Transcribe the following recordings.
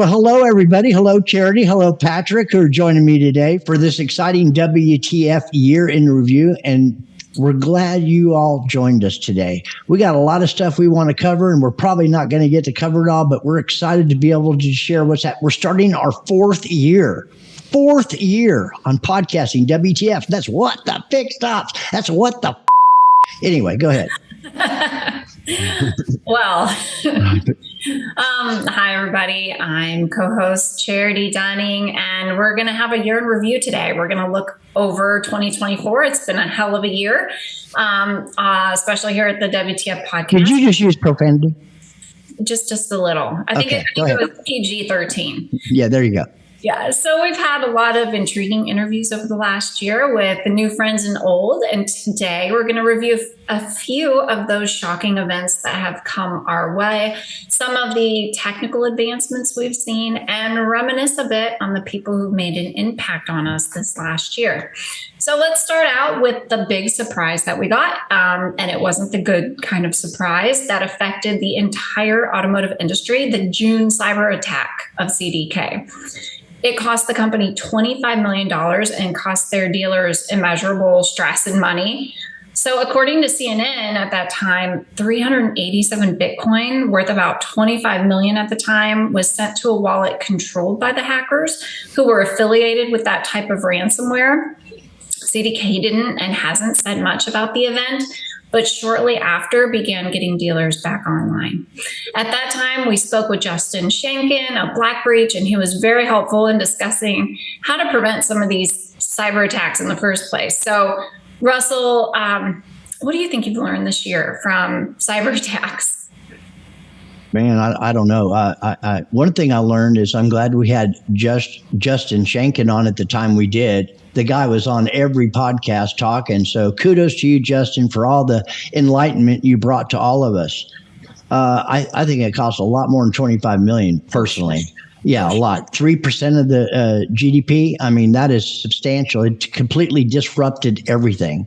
Well, hello, everybody. Hello, Charity. Hello, Patrick, who are joining me today for this exciting WTF year in review. And we're glad you all joined us today. We got a lot of stuff we want to cover, and we're probably not going to get to cover it all, but we're excited to be able to share what's happening. We're starting our fourth year on podcasting, WTF. That's what the FixedOPS. That's what the Anyway, go ahead. Well, hi, everybody. I'm co-host Charity Dunning, and we're going to have a year in review today. We're going to look over 2024. It's been a hell of a year, especially here at the WTF podcast. Did you just use profanity? Just a little. I think it was PG-13. Yeah, there you go. Yeah, so we've had a lot of intriguing interviews over the last year with the new friends and old, and today we're going to review a few of those shocking events that have come our way, some of the technical advancements we've seen, and reminisce a bit on the people who made an impact on us this last year. So let's start out with the big surprise that we got, and it wasn't the good kind of surprise that affected the entire automotive industry, the June cyber attack of CDK. It cost the company $25 million and cost their dealers immeasurable stress and money. So according to CNN at that time, 387 Bitcoin, worth about $25 million at the time, was sent to a wallet controlled by the hackers who were affiliated with that type of ransomware. CDK didn't and hasn't said much about the event, but shortly after began getting dealers back online. At that time, we spoke with Justin Shankin of Blackbreach, and he was very helpful in discussing how to prevent some of these cyber attacks in the first place. So, Russell, what do you think you've learned this year from cyber attacks? Man, I don't know. One thing I learned is I'm glad we had Justin Shankin on at the time we did. The guy was on every podcast talking. So kudos to you, Justin, for all the enlightenment you brought to all of us. I think it costs a lot more than $25 million personally. Yeah, a lot. 3% of the GDP. I mean, that is substantial. It completely disrupted everything.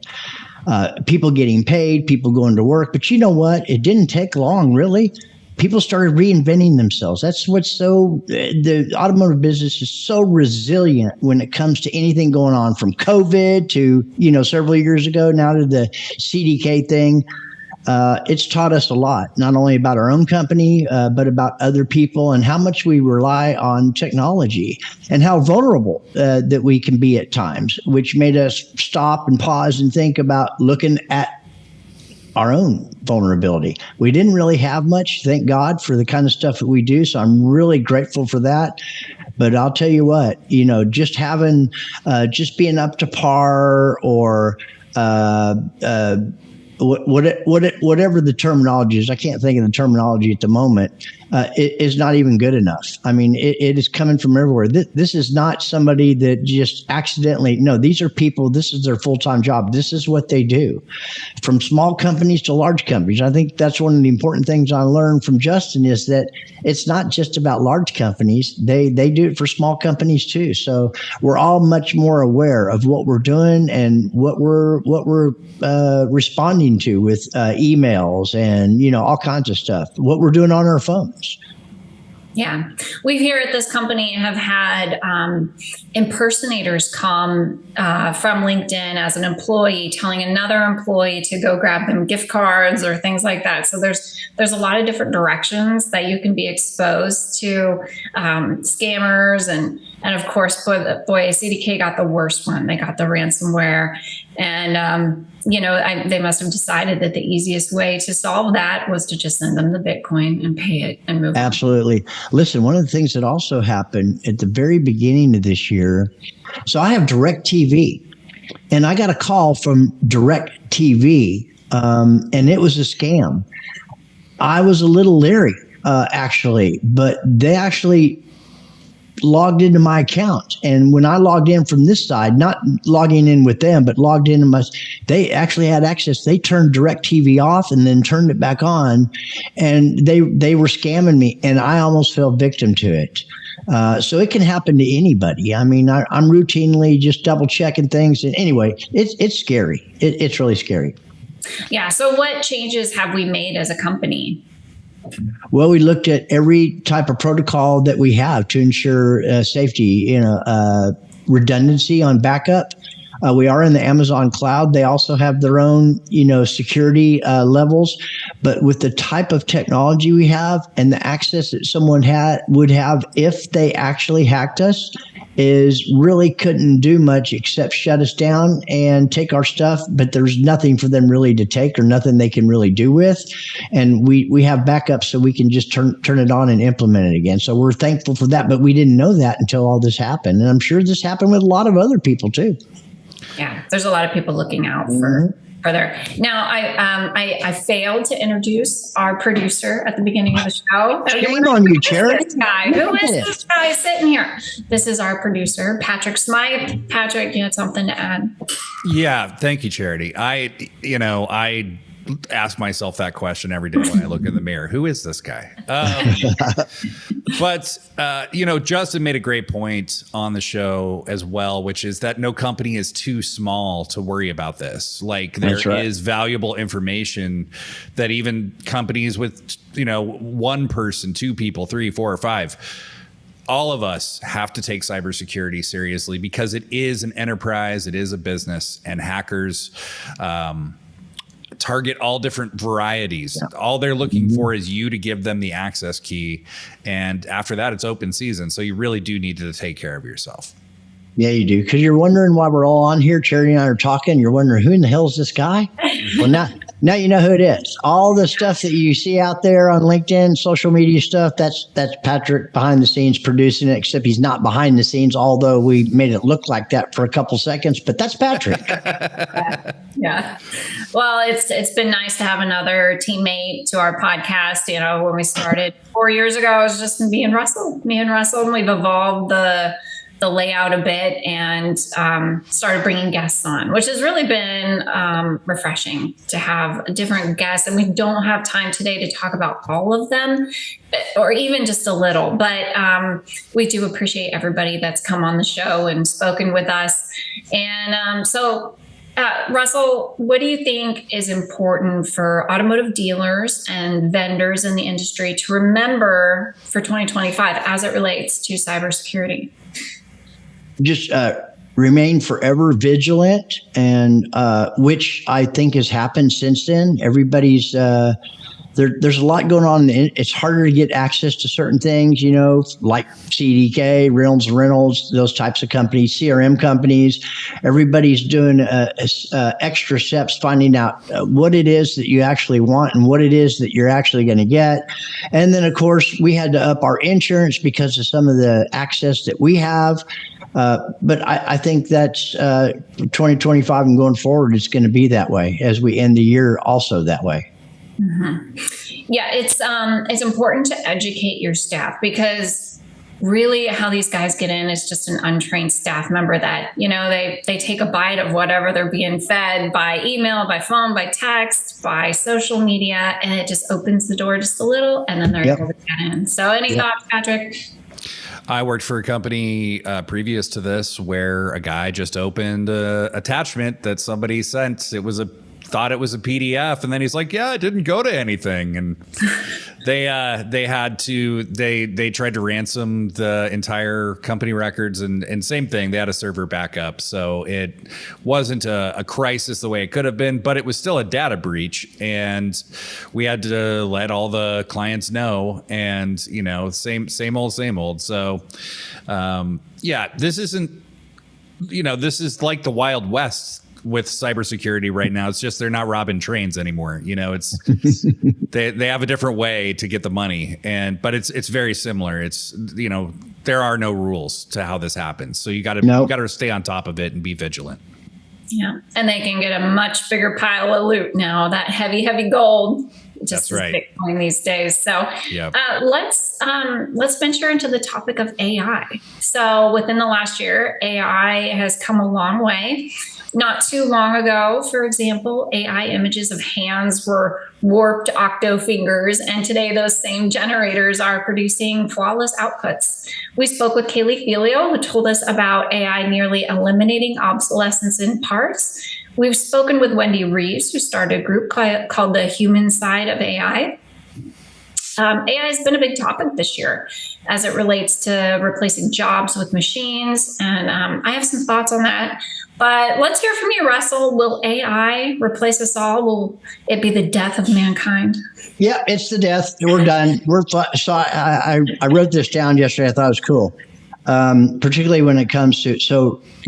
People getting paid, people going to work. But you know what? It didn't take long, really. People started reinventing themselves. That's what's the automotive business is so resilient when it comes to anything going on, from COVID to, several years ago now to the CDK thing. It's taught us a lot, not only about our own company, but about other people and how much we rely on technology and how vulnerable that we can be at times, which made us stop and pause and think about looking at our own vulnerability. We didn't really have much, thank God, for the kind of stuff that we do. So I'm really grateful for that. But I'll tell you what, just having, just being up to par, or whatever the terminology is, I can't think of the terminology at the moment, it is not even good enough. I mean, it is coming from everywhere. This is not somebody that just accidentally, no, these are people, this is their full-time job. This is what they do, from small companies to large companies. I think that's one of the important things I learned from Justin, is that it's not just about large companies. They do it for small companies too. So we're all much more aware of what we're doing and what we're responding to with emails and, all kinds of stuff, what we're doing on our phones. Yeah. We here at this company have had impersonators come from LinkedIn as an employee, telling another employee to go grab them gift cards or things like that. So there's a lot of different directions that you can be exposed to scammers. And of course, boy, CDK got the worst one. They got the ransomware. And, they must have decided that the easiest way to solve that was to just send them the Bitcoin and pay it and move on. Absolutely. Listen, one of the things that also happened at the very beginning of this year, so I have DirecTV, and I got a call from DirecTV, and it was a scam. I was a little leery, actually, but they actually logged into my account. And when I logged in from this side, not logging in with them, but logged into they actually had access. They turned DirecTV off and then turned it back on, and they were scamming me, and I almost fell victim to it. So it can happen to anybody. I mean, I'm routinely just double checking things. And anyway, it's scary. It's really scary. Yeah. So what changes have we made as a company? Well, we looked at every type of protocol that we have to ensure safety, redundancy on backup. We are in the Amazon cloud. They also have their own, security levels. But with the type of technology we have and the access that someone would have if they actually hacked us, is really couldn't do much except shut us down and take our stuff. But there's nothing for them really to take or nothing they can really do with. And we have backups so we can just turn it on and implement it again. So we're thankful for that. But we didn't know that until all this happened. And I'm sure this happened with a lot of other people too. Yeah, there's a lot of people looking out for there. Now, I failed to introduce our producer at the beginning of the show. Shame on you, Cherry. Who is this guy sitting here? This is our producer, Patrick Smythe. Patrick, you had something to add? Yeah, thank you, Charity. I ask myself that question every day when I look in the mirror. Who is this guy? But Justin made a great point on the show as well, which is that no company is too small to worry about this. Like there is valuable information that even companies with, one person, two people, 3, 4, or 5, all of us have to take cybersecurity seriously because it is an enterprise. It is a business, and hackers, target all different varieties. Yeah. All they're looking for is you to give them the access key. And after that, it's open season. So you really do need to take care of yourself. Yeah, you do. Because you're wondering why we're all on here. Charity and I are talking. You're wondering, who in the hell is this guy? Well, now you know who it is. All the stuff that you see out there on LinkedIn, social media stuff, that's Patrick behind the scenes producing it, except he's not behind the scenes, although we made it look like that for a couple seconds. But that's Patrick. Yeah. Well, it's been nice to have another teammate to our podcast. When we started 4 years ago, it was just me and Russell, and we've evolved the layout a bit and started bringing guests on, which has really been refreshing to have different guests. And we don't have time today to talk about all of them or even just a little, but we do appreciate everybody that's come on the show and spoken with us. And so Russell, what do you think is important for automotive dealers and vendors in the industry to remember for 2025 as it relates to cybersecurity? Just remain forever vigilant, and which I think has happened since then. Everybody's there's a lot going on. It's harder to get access to certain things, like CDK, Reynolds, those types of companies, CRM companies. Everybody's doing extra steps, finding out what it is that you actually want and what it is that you're actually going to get. And then, of course, we had to up our insurance because of some of the access that we have. But I think that's 2025 and going forward, it's going to be that way as we end the year also that way. Mm-hmm. Yeah, it's important to educate your staff because really how these guys get in is just an untrained staff member that, they take a bite of whatever they're being fed by email, by phone, by text, by social media, and it just opens the door just a little and then they're able to get in. So any thoughts, Patrick? I worked for a company previous to this where a guy just opened an attachment that somebody sent. Thought it was a PDF, and then he's like, "Yeah, it didn't go to anything." And they tried to ransom the entire company records, and same thing. They had a server backup, so it wasn't a crisis the way it could have been, but it was still a data breach, and we had to let all the clients know. And same old. So, this isn't. This is like the Wild West with cybersecurity right now. It's just they're not robbing trains anymore. It's they have a different way to get the money, but it's very similar. It's there are no rules to how this happens, so you got to stay on top of it and be vigilant. Yeah, and they can get a much bigger pile of loot now. That heavy gold. Just as Bitcoin these days. So let's venture into the topic of AI. So within the last year, AI has come a long way. Not too long ago, for example, AI images of hands were warped octo fingers, and today those same generators are producing flawless outputs. We spoke with Kaylee Filio, who told us about AI nearly eliminating obsolescence in parts. We've spoken with Wendy Reeves, who started a group called The Human Side of AI. AI has been a big topic this year as it relates to replacing jobs with machines. And I have some thoughts on that. But let's hear from you, Russell. Will AI replace us all? Will it be the death of mankind? Yeah, it's the death. We're done. I wrote this down yesterday. I thought it was cool. Particularly when it comes to,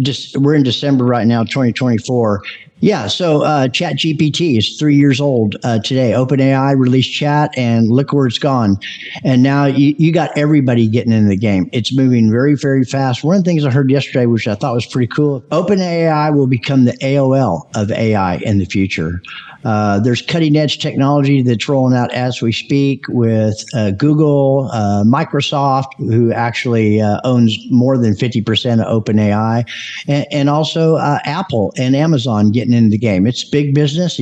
just we're in December right now, 2024. Yeah, so Chat GPT is 3 years old today. OpenAI released Chat, and look where it's gone. And now you got everybody getting into the game. It's moving very, very fast. One of the things I heard yesterday, which I thought was pretty cool, OpenAI will become the AOL of AI in the future. There's cutting edge technology that's rolling out as we speak with Google, Microsoft, who actually owns more than 50% of OpenAI, and also Apple and Amazon getting into the game. It's big business.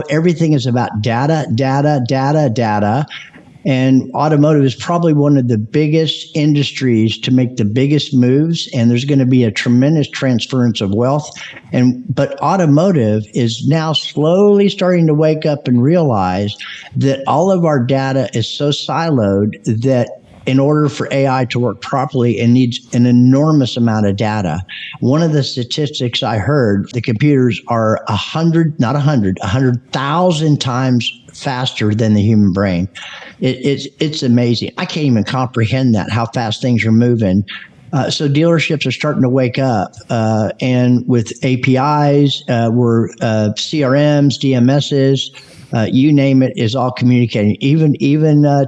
Everything is about data. And automotive is probably one of the biggest industries to make the biggest moves, and there's going to be a tremendous transference of wealth. But automotive is now slowly starting to wake up and realize that all of our data is so siloed that in order for AI to work properly, it needs an enormous amount of data. One of the statistics I heard, the computers are 100,000 times faster than the human brain. It's amazing. I can't even comprehend that, how fast things are moving. So dealerships are starting to wake up, and with APIs, we're CRMs, DMSs, you name it, is all communicating. Even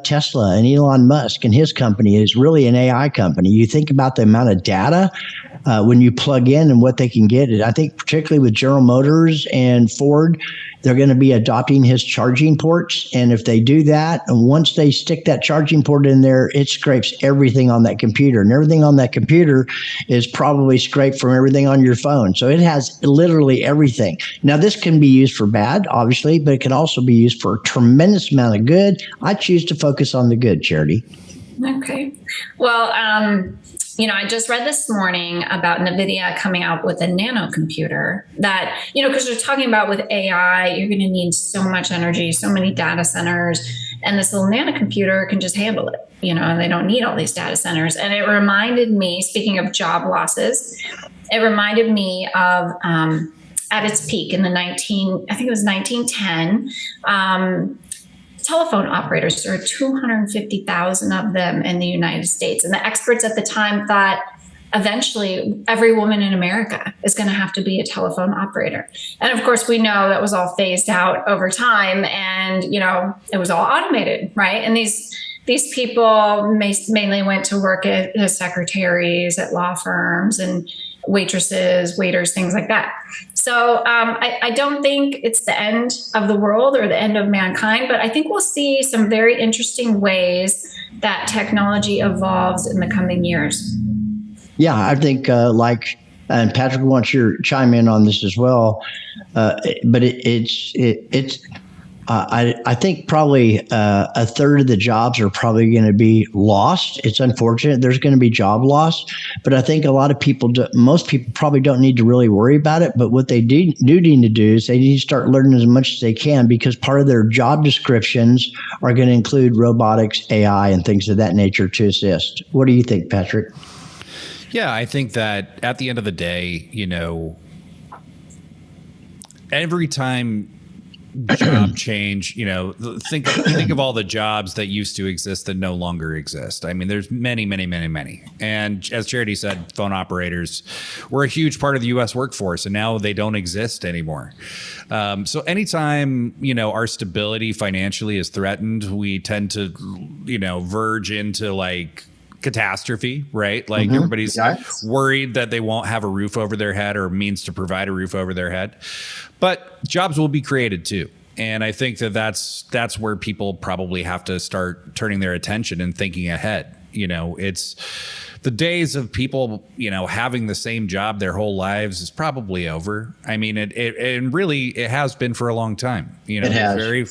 Tesla and Elon Musk and his company is really an AI company. You think about the amount of data when you plug in and what they can get. I think particularly with General Motors and Ford, they're going to be adopting his charging ports. And if they do that, and once they stick that charging port in there, it scrapes everything on that computer. And everything on that computer is probably scraped from everything on your phone. So it has literally everything. Now, this can be used for bad, obviously, but it can also be used for a tremendous amount of good. I choose to focus on the good, Charity. Okay. Well, I just read this morning about NVIDIA coming out with a nano computer that, because they're talking about with AI, you're going to need so much energy, so many data centers, and this little nano computer can just handle it, and they don't need all these data centers. And it reminded me, speaking of job losses, it reminded me of at its peak in the 1910, telephone operators. There are 250,000 of them in the United States. And the experts at the time thought eventually every woman in America is going to have to be a telephone operator. And of course, we know that was all phased out over time, and, it was all automated, right? And these people mainly went to work as secretaries at law firms and waitresses, waiters, things like that. So I don't think it's the end of the world or the end of mankind, but I think we'll see some very interesting ways that technology evolves in the coming years. Yeah, I think and Patrick wants you to chime in on this as well, but I think probably a third of the jobs are probably going to be lost. It's unfortunate. There's going to be job loss, but I think a lot of people, most people probably don't need to really worry about it. But what they do need to do is they need to start learning as much as they can, because part of their job descriptions are going to include robotics, AI, and things of that nature to assist. What do you think, Patrick? Yeah, I think that at the end of the day, every time job change, think of all the jobs that used to exist that no longer exist. I mean, there's many. And as Charity said, phone operators were a huge part of the U.S. workforce, and now they don't exist anymore. So anytime, our stability financially is threatened, we tend to, verge into catastrophe, right? Everybody's worried that they won't have a roof over their head or means to provide a roof over their head. But jobs will be created too. And I think that's where people probably have to start turning their attention and thinking ahead. It's the days of people, having the same job their whole lives is probably over. I mean, it really has been for a long time. Very,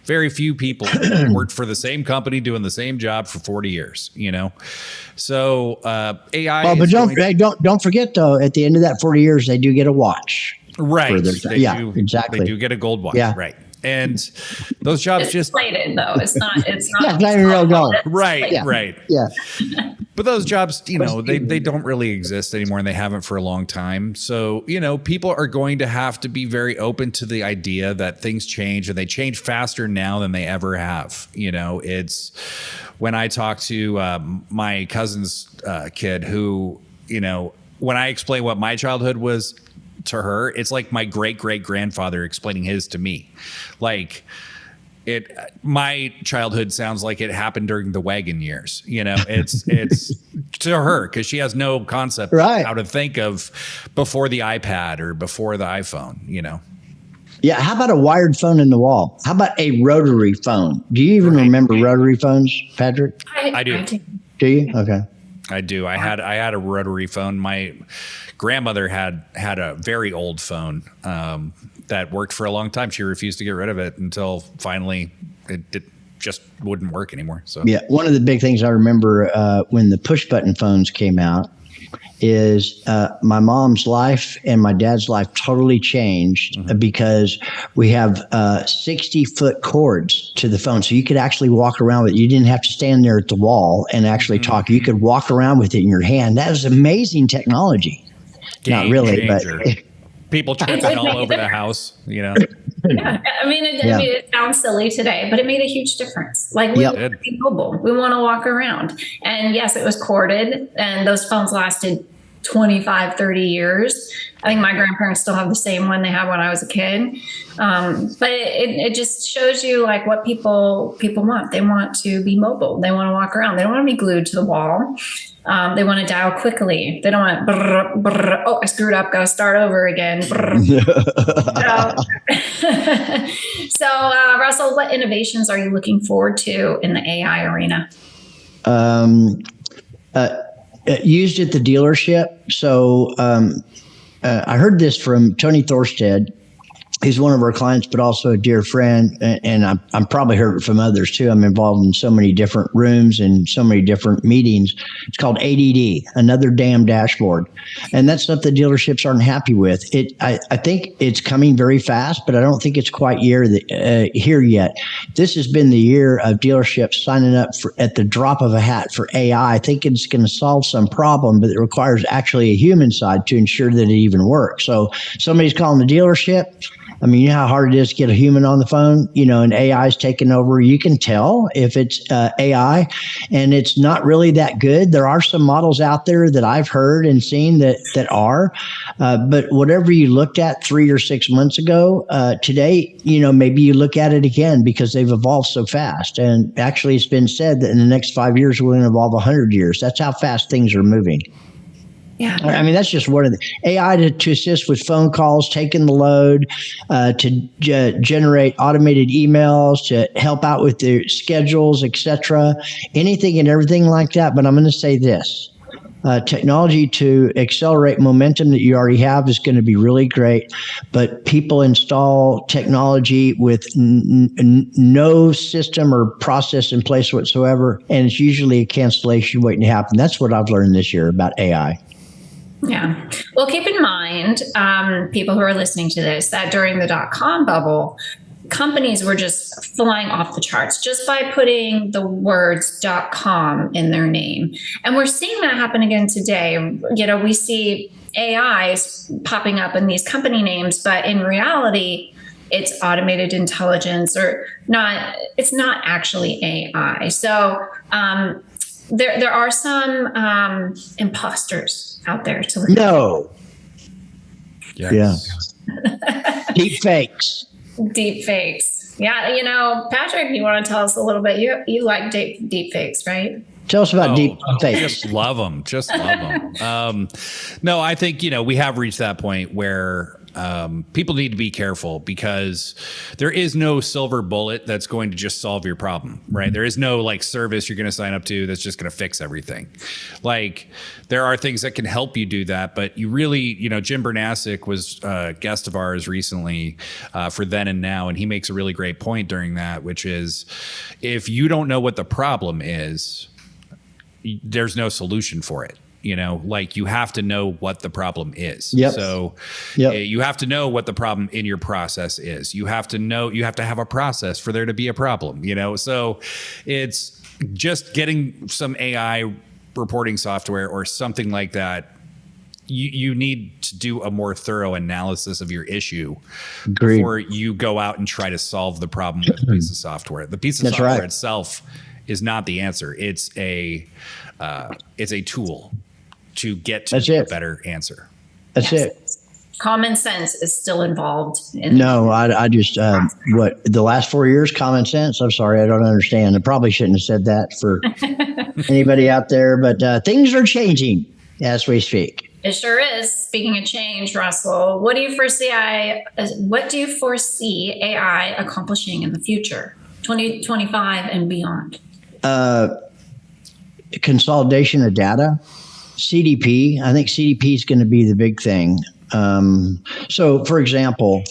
very few people worked for the same company doing the same job for 40 years. So AI. Well, but don't forget though, at the end of that 40 years, they do get a watch. Right. Exactly. They do get a gold watch. Yeah. Right. And those jobs It's just inflated though. It's not. Yeah, it's not even real gold. right, Yeah. right. Yeah. But those jobs, they don't really exist anymore, and they haven't for a long time. So, people are going to have to be very open to the idea that things change, and they change faster now than they ever have. It's when I talk to my cousin's kid who, when I explain what my childhood was to her, it's like my great-great-grandfather explaining his to me. Like, my childhood sounds like it happened during the wagon years. It's to her, because she has no concept how to think of before the iPad or before the iPhone. Yeah. How about a wired phone in the wall? How about a rotary phone? Do you even remember rotary phones, Patrick? I do. Do you? Okay. I do. I had a rotary phone. My grandmother had a very old phone that worked for a long time. She refused to get rid of it until finally it just wouldn't work anymore. So yeah, one of the big things I remember when the push button phones came out is my mom's life and my dad's life totally changed because we have 60-foot cords to the phone. So you could actually walk around with it. You didn't have to stand there at the wall and actually talk. You could walk around with it in your hand. That was amazing technology. Not really, changer. But people tripping all over the house, Yeah, I mean, it sounds silly today, but it made a huge difference. Like, we want to be mobile. We want to walk around. And yes, it was corded, and those phones lasted 25, 30 years. I think my grandparents still have the same one they had when I was a kid. But it just shows you like what people want. They want to be mobile. They want to walk around. They don't want to be glued to the wall. They want to dial quickly. They don't want brr, brr, oh, I screwed up, got to start over again. So, Russell, what innovations are you looking forward to in the AI arena? Used at the dealership. So I heard this from Tony Thorstad. He's one of our clients, but also a dear friend. And I'm probably heard it from others too. I'm involved in so many different rooms and so many different meetings. It's called ADD, another damn dashboard. And that's stuff the dealerships aren't happy with. I think it's coming very fast, but I don't think it's quite here yet. This has been the year of dealerships signing up at the drop of a hat for AI. I think it's going to solve some problem, but it requires actually a human side to ensure that it even works. So somebody's calling the dealership. I mean, you know how hard it is to get a human on the phone, and AI is taking over. You can tell if it's AI, and it's not really that good. There are some models out there that I've heard and seen that are, but whatever you looked at 3 or 6 months ago, today, maybe you look at it again because they've evolved so fast. And actually, it's been said that in the next 5 years, we're going to evolve 100 years. That's how fast things are moving. Yeah, I mean, that's just one of the AI to assist with phone calls, taking the load, to generate automated emails, to help out with their schedules, etc. Anything and everything like that. But I'm going to say this. Technology to accelerate momentum that you already have is going to be really great, but people install technology with no system or process in place whatsoever, and it's usually a cancellation waiting to happen. That's what I've learned this year about AI. Yeah. Well, keep in mind, people who are listening to this, that during the .com bubble, companies were just flying off the charts just by putting the words .com in their name. And we're seeing that happen again today. We see AIs popping up in these company names, but in reality, it's automated intelligence or not. It's not actually AI. So there are some imposters out there to look No. Yes. Yeah. Deep fakes. Deep fakes. Yeah, Patrick, you want to tell us a little bit? You like deep fakes, right? Tell us about deep fakes. Just love them. No, I think, we have reached that point where people need to be careful because there is no silver bullet that's going to just solve your problem, right? There is no service you're going to sign up to that's just going to fix everything. There are things that can help you do that, but you really, Jim Bernasek was a guest of ours recently for Then and Now, and he makes a really great point during that, which is if you don't know what the problem is, there's no solution for it. like you have to know what the problem is. Yep. So Yep. you have to know what the problem in your process is. You have to have a process for there to be a problem, so it's just getting some AI reporting software or something like that. You need to do a more thorough analysis of your issue Agreed. before you go out and try to solve the problem with a piece of software. The piece of That's software right. itself is not the answer. It's a tool to get to a better answer. That's it. Common sense is still involved. No, I just, what the last 4 years, common sense. I'm sorry, I don't understand. I probably shouldn't have said that for anybody out there, but things are changing as we speak. It sure is. Speaking of change, Russell, what do you foresee AI accomplishing in the future, 2025 and beyond? Consolidation of data, CDP. I think CDP is going to be the big thing. So, for example,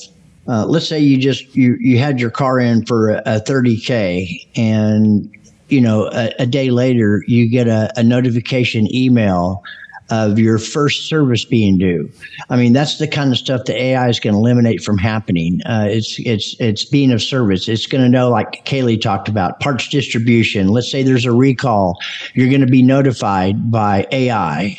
let's say you had your car in for a 30K, and a day later you get a notification email of your first service being due. I mean, that's the kind of stuff the AI is going to eliminate from happening. It's being of service. It's going to know, like Kaylee talked about, parts distribution. Let's say there's a recall. You're going to be notified by AI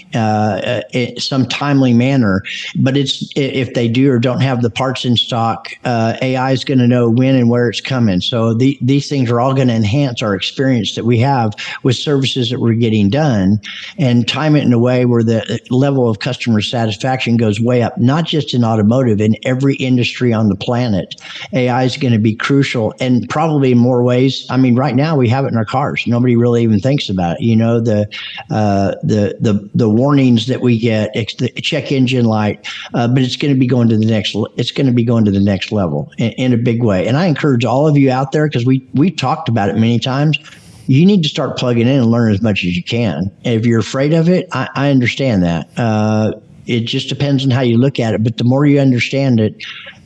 in some timely manner. But if they do or don't have the parts in stock, AI is going to know when and where it's coming. So these things are all going to enhance our experience that we have with services that we're getting done, and time it in a way where the level of customer satisfaction goes way up, not just in automotive, in every industry on the planet. AI is going to be crucial, and probably in more ways. I mean, right now we have it in our cars. Nobody really even thinks about it. The warnings that we get, the check engine light, but it's going to be going to the next. It's going to be going to the next level in a big way. And I encourage all of you out there, because we talked about it many times. You need to start plugging in and learn as much as you can. If you're afraid of it, I understand that. It just depends on how you look at it. But the more you understand it,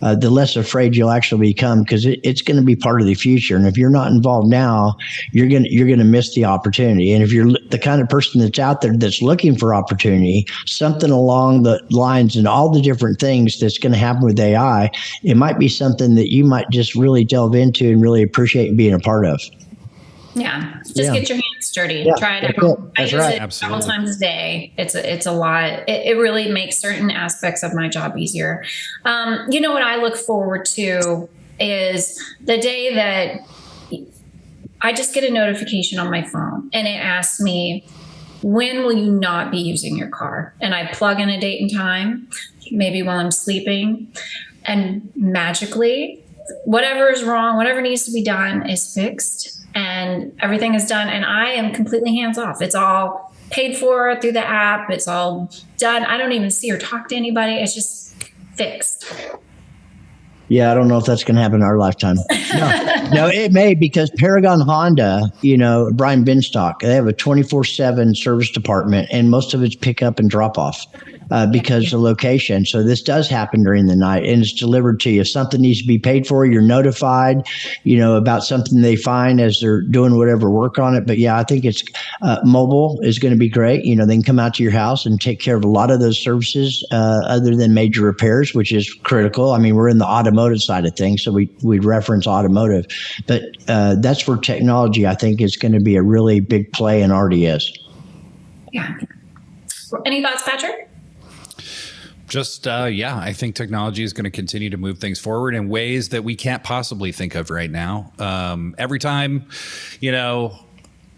the less afraid you'll actually become, because it's going to be part of the future. And if you're not involved now, you're going to miss the opportunity. And if you're the kind of person that's out there that's looking for opportunity, something along the lines and all the different things that's going to happen with AI, it might be something that you might just really delve into and really appreciate being a part of. Yeah, just get your hands dirty. Yeah, try it at that's home. it. I use That's right. it Absolutely. several times a day. It's a lot. It really makes certain aspects of my job easier. What I look forward to is the day that I just get a notification on my phone and it asks me, when will you not be using your car? And I plug in a date and time, maybe while I'm sleeping, and magically, whatever is wrong, whatever needs to be done is fixed. And everything is done, and I am completely hands off. It's all paid for through the app. It's all done. I don't even see or talk to anybody. It's just fixed. Yeah, I don't know if that's going to happen in our lifetime. No, it may, because Paragon Honda, Brian Binstock, they have a 24/7 service department, and most of it's pick up and drop off because of location. So this does happen during the night, and it's delivered to you. If something needs to be paid for, you're notified, about something they find as they're doing whatever work on it. But yeah, I think it's mobile is going to be great. They can come out to your house and take care of a lot of those services other than major repairs, which is critical. I mean, we're in the automotive side of things, so we reference automotive, but that's where technology, I think, is going to be a really big play, and already is. Yeah. Any thoughts, Patrick? Just, I think technology is going to continue to move things forward in ways that we can't possibly think of right now. Every time,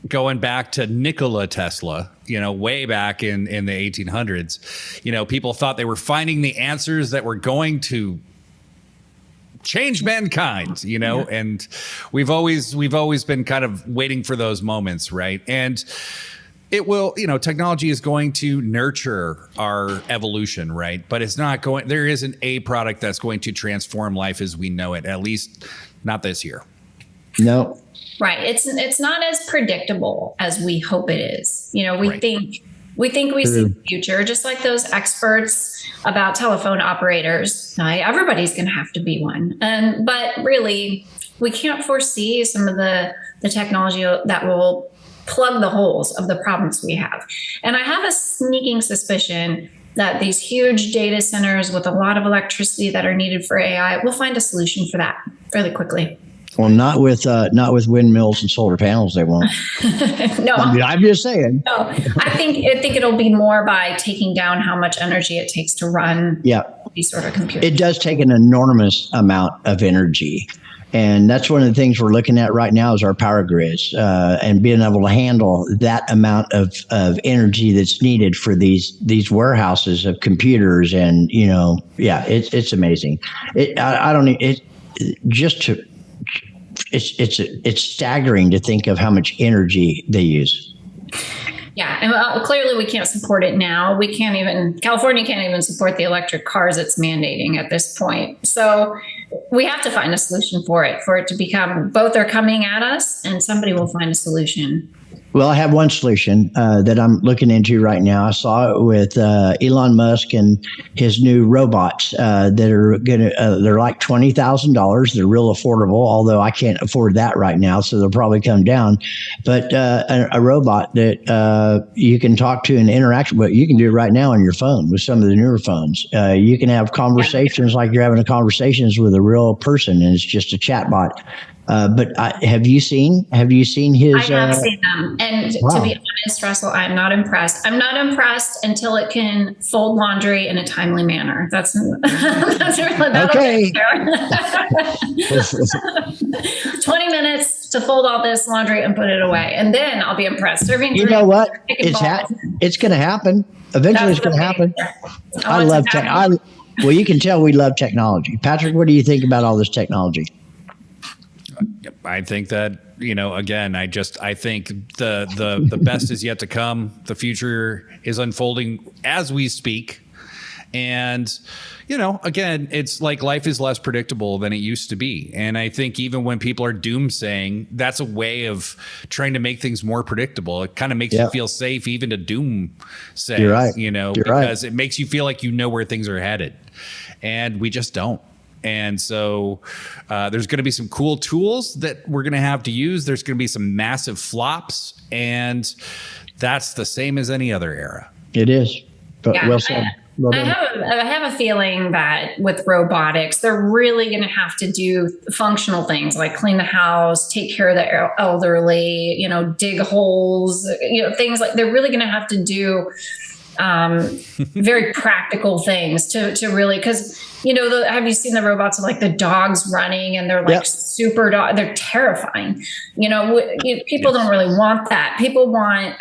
going back to Nikola Tesla, way back in the 1800s, people thought they were finding the answers that were going to change mankind, and we've always been kind of waiting for those moments, right? And it will, technology is going to nurture our evolution, right? But there isn't a product that's going to transform life as we know it, at least not this year. No. Right. It's not as predictable as we hope it is. We think we see the future, just like those experts about telephone operators. Everybody's going to have to be one. But really, we can't foresee some of the technology that will plug the holes of the problems we have. And I have a sneaking suspicion that these huge data centers with a lot of electricity that are needed for AI will find a solution for that really quickly. Well, not with windmills and solar panels. They won't. No, I'm just saying. No, I think it'll be more by taking down how much energy it takes to run these sort of computers. It does take an enormous amount of energy. And that's one of the things we're looking at right now is our power grids and being able to handle that amount of energy that's needed for these warehouses of computers. And, it's amazing. It's staggering to think of how much energy they use. Yeah, and clearly we can't support it now. California can't even support the electric cars it's mandating at this point. So we have to find a solution for it to become, both are coming at us and somebody will find a solution. Well, I have one solution that I'm looking into right now. I saw it with Elon Musk and his new robots that are they're like $20,000. They're real affordable, although I can't afford that right now, so they'll probably come down. But a robot that you can talk to and interact with, you can do it right now on your phone with some of the newer phones. You can have conversations like you're having a conversations with a real person, and it's just a chat bot. But have you seen his? I have seen them, and to be honest, Russell, I'm not impressed. I'm not impressed until it can fold laundry in a timely manner. That's really okay. 20 minutes to fold all this laundry and put it away, and then I'll be impressed. You know what? It's going to happen. Eventually, it's going to happen. I love tech. Well, you can tell we love technology. Patrick, what do you think about all this technology? I think that, again, I think the best is yet to come. The future is unfolding as we speak. And, again, it's like life is less predictable than it used to be. And I think even when people are doomsaying, that's a way of trying to make things more predictable. It kind of makes you feel safe even to doomsay, You're right. because it makes you feel like you know where things are headed. And we just don't. And so there's going to be some cool tools that we're going to have to use. There's going to be some massive flops, and that's the same as any other era. It is. But well said. I have a feeling that with robotics, they're really going to have to do functional things like clean the house, take care of the elderly, dig holes, things like they're really going to have to do very practical things to really, because have you seen the robots of like the dogs running and they're like super dog, they're terrifying. People don't really want that. People want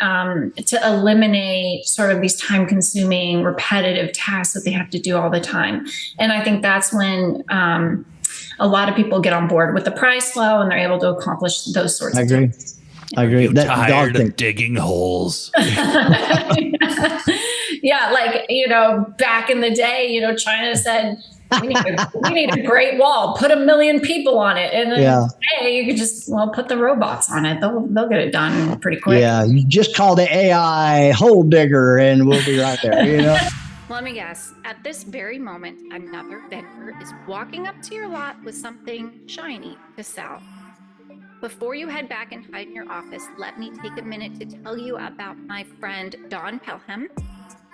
to eliminate sort of these time consuming repetitive tasks that they have to do all the time. And I think that's when a lot of people get on board with the price low and they're able to accomplish those sorts of things. I agree. That tired of digging holes. Yeah, back in the day, China said we need a Great Wall. Put 1 million people on it, and then hey, you could just put the robots on it. They'll get it done pretty quick. Yeah, you just call the AI hole digger, and we'll be right there. Let me guess. At this very moment, another vendor is walking up to your lot with something shiny to sell. Before you head back and hide in your office, let me take a minute to tell you about my friend Dawn Pelham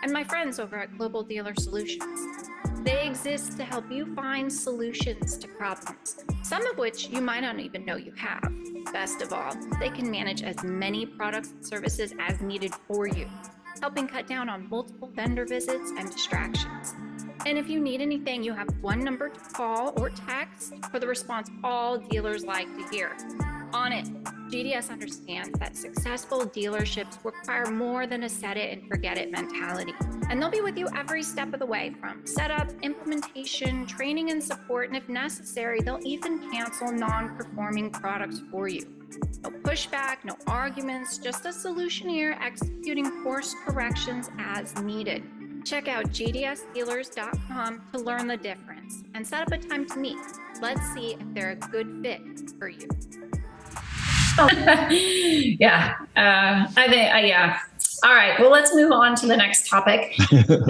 and my friends over at Global Dealer Solutions. They exist to help you find solutions to problems, some of which you might not even know you have. Best of all, they can manage as many products and services as needed for you, helping cut down on multiple vendor visits and distractions. And if you need anything, you have one number to call or text for the response all dealers like to hear. On it, GDS understands that successful dealerships require more than a set it and forget it mentality. And they'll be with you every step of the way, from setup, implementation, training, and support. And if necessary, they'll even cancel non-performing products for you. No pushback, no arguments, just a solutioneer executing course corrections as needed. Check out gdsdealers.com to learn the difference and set up a time to meet. Let's see if they're a good fit for you. Yeah. All right. Well, let's move on to the next topic.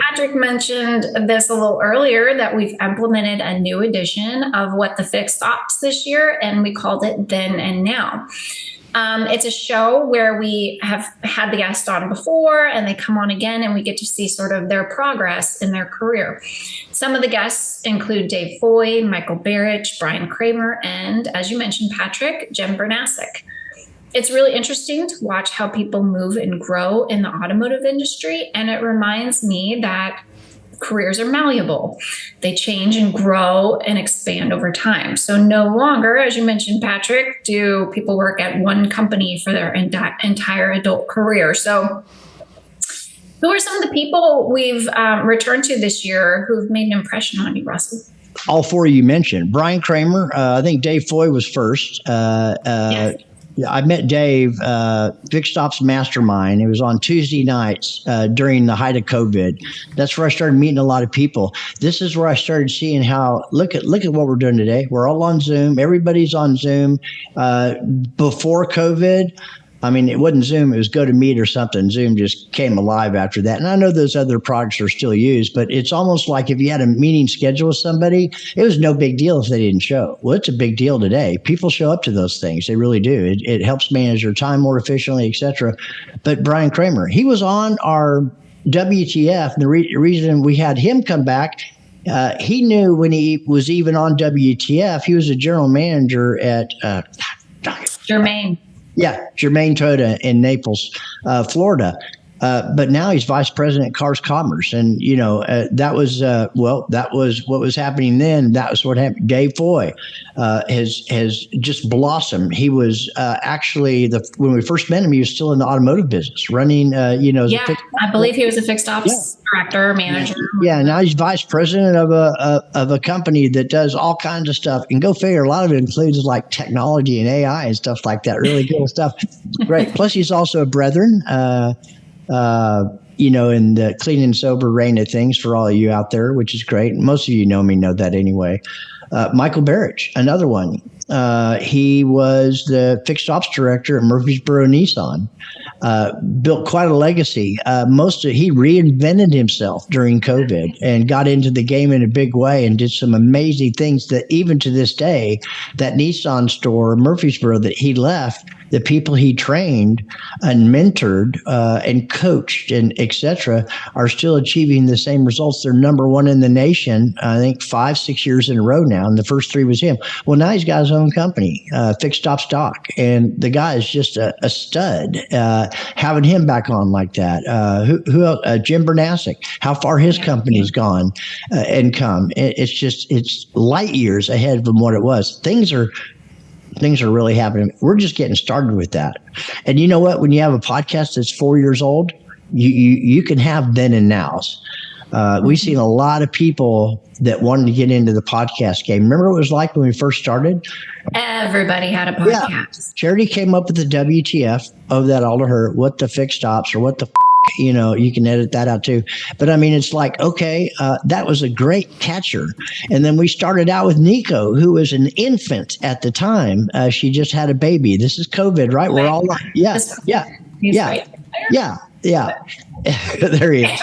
Patrick mentioned this a little earlier that we've implemented a new edition of what the FixedOPS this year, and we called it Then and Now. It's a show where we have had the guest on before and they come on again and we get to see sort of their progress in their career. Some of the guests include Dave Foy, Michael Barrich, Brian Kramer, and as you mentioned, Patrick, Jen Bernasek. It's really interesting to watch how people move and grow in the automotive industry. And it reminds me that careers are malleable. They change and grow and expand over time. So no longer, as you mentioned, Patrick, do people work at one company for their entire adult career. So who are some of the people we've returned to this year who've made an impression on you, Russell? All four you mentioned. Brian Kramer, I think Dave Foy was first. Yes. I met Dave, FixedOPS Mastermind. It was on Tuesday nights during the height of COVID. That's where I started meeting a lot of people. This is where I started seeing how, look at what we're doing today. We're all on Zoom. Everybody's on Zoom. Before COVID, I mean, it wasn't Zoom, it was GoToMeet or something. Zoom just came alive after that. And I know those other products are still used, but it's almost like if you had a meeting scheduled with somebody, it was no big deal if they didn't show. Well, it's a big deal today. People show up to those things. They really do. It helps manage their time more efficiently, et cetera. But Brian Kramer, he was on our WTF. And the reason we had him come back, he knew when he was even on WTF, he was a general manager at Germain. Yeah, Germain Toyota in Naples, Florida. But now he's vice president of Cars Commerce. And, that was what was happening then. That was what happened. Dave Foy has just blossomed. He was actually, when we first met him, he was still in the automotive business, running, I believe he was a FixedOPS director, manager. Yeah, now he's vice president of a company that does all kinds of stuff. And go figure, a lot of it includes like technology and AI and stuff like that. Really cool stuff. Great. Plus, he's also a brethren. In the clean and sober reign of things for all of you out there, which is great. Most of you know that anyway. Michael Barrich, another one. He was the FixedOPS director at Murfreesboro Nissan. Built quite a legacy. He reinvented himself during COVID and got into the game in a big way and did some amazing things that even to this day, that Nissan store, Murfreesboro, that he left, the people he trained and mentored and coached and et cetera are still achieving the same results. They're number one in the nation, I think 5-6 years in a row now. And the first 3 was him. Well, now he's got his own company, FixedOPS Doc. And the guy is just a stud. Having him back on like that. Who else? Jim Bernasek, how far his company's gone and come. It's light years ahead from what it was. Things are really happening. We're just getting started with that. And you know what? When you have a podcast that's 4 years old, you can have then and nows. We've seen a lot of people that wanted to get into the podcast game. Remember what it was like when we first started? Everybody had a podcast. Yeah. Charity came up with the WTF of that all to her. What the FixedOPS or what the you can edit that out too. But I mean, it's like, okay, that was a great catcher. And then we started out with Nico, who was an infant at the time. She just had a baby. This is COVID, right? We're all like, yeah. There he is.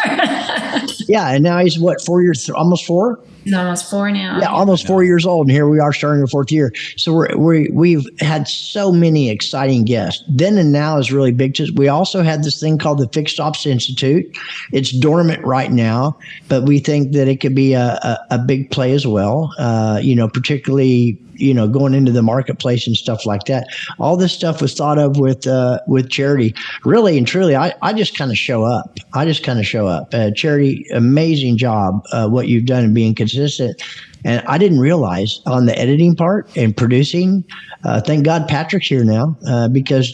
Yeah. And now he's what, 4 years, almost 4? He's almost 4 now. Yeah, almost 4 years old. And here we are starting the 4th year. So we've had so many exciting guests. Then and now is really big. We also had this thing called the FixedOPS Institute. It's dormant right now, but we think that it could be a big play as well, particularly going into the marketplace and stuff like that. All this stuff was thought of with Charity. Really and truly, I just kind of show up. Charity, amazing job what you've done in being consistent. And I didn't realize on the editing part and producing, thank God Patrick's here now because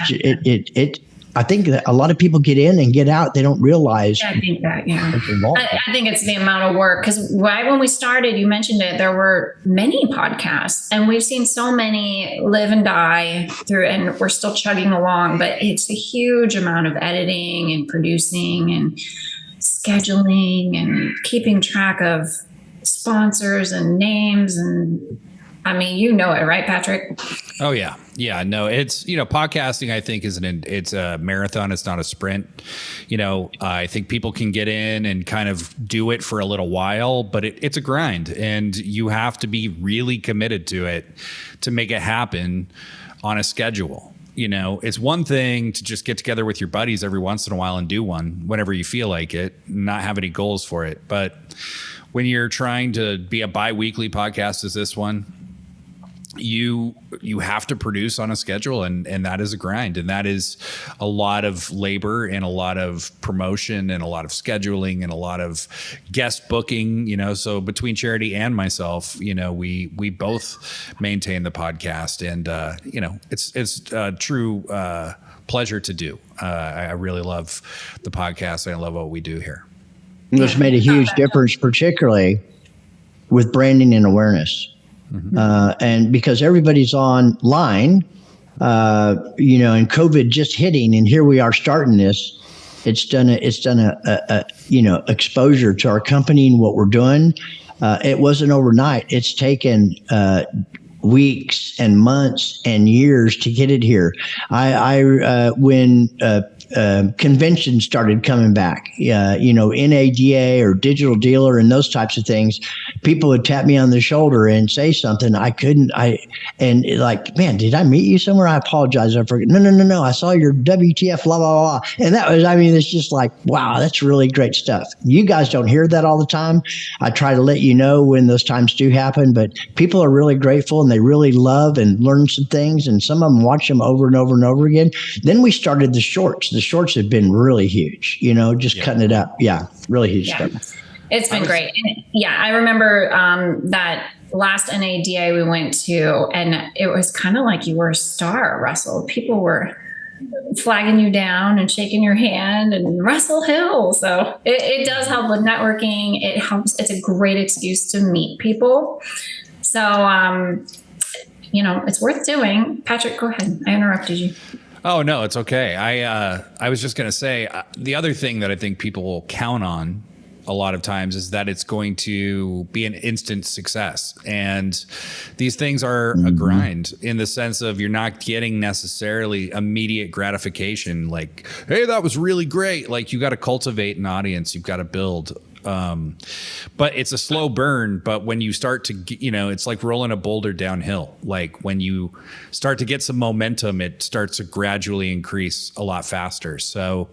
I think that a lot of people get in and get out. They don't realize. Yeah, I think that, yeah. I think it's the amount of work because right when we started, you mentioned it, there were many podcasts and we've seen so many live and die through and we're still chugging along, but it's a huge amount of editing and producing and scheduling and keeping track of sponsors and names. And I mean, it, right, Patrick? Oh, yeah. Yeah, no, it's, podcasting, I think it's a marathon. It's not a sprint. I think people can get in and kind of do it for a little while, but it's a grind and you have to be really committed to it to make it happen on a schedule. It's one thing to just get together with your buddies every once in a while and do one whenever you feel like it, not have any goals for it. But when you're trying to be a bi-weekly podcast as this one, you have to produce on a schedule, and that is a grind, and that is a lot of labor and a lot of promotion and a lot of scheduling and a lot of guest booking, so between Charity and myself, we both maintain the podcast, and it's a true pleasure to do. I really love the podcast, and I love what we do here. It's made a huge difference, particularly with branding and awareness. And because everybody's online, and COVID just hitting, and here we are starting this, it's done a exposure to our company and what we're doing. It wasn't overnight. It's taken weeks and months and years to get it here. When conventions started coming back, NADA or digital dealer and those types of things, people would tap me on the shoulder and say something. Man, did I meet you somewhere? I apologize. I forget. No. I saw your WTF, blah, blah, blah. And it's just like, wow, that's really great stuff. You guys don't hear that all the time. I try to let you know when those times do happen, but people are really grateful and they really love and learn some things. And some of them watch them over and over and over again. Then we started the shorts. The shorts have been really huge, cutting it up. Yeah, really huge stuff. It's been great. And I remember that last NADA we went to, and it was kind of like you were a star, Russell. People were flagging you down and shaking your hand, and Russell Hill. So it does help with networking. It helps. It's a great excuse to meet people. So, it's worth doing. Patrick, go ahead. I interrupted you. Oh, no, it's okay. I was just going to say the other thing that I think people will count on a lot of times is that it's going to be an instant success. And these things are a grind in the sense of you're not getting necessarily immediate gratification. Like, hey, that was really great. Like, you got to cultivate an audience. You've got to build. But it's a slow burn. But when you start to, it's like rolling a boulder downhill. Like when you start to get some momentum, it starts to gradually increase a lot faster. So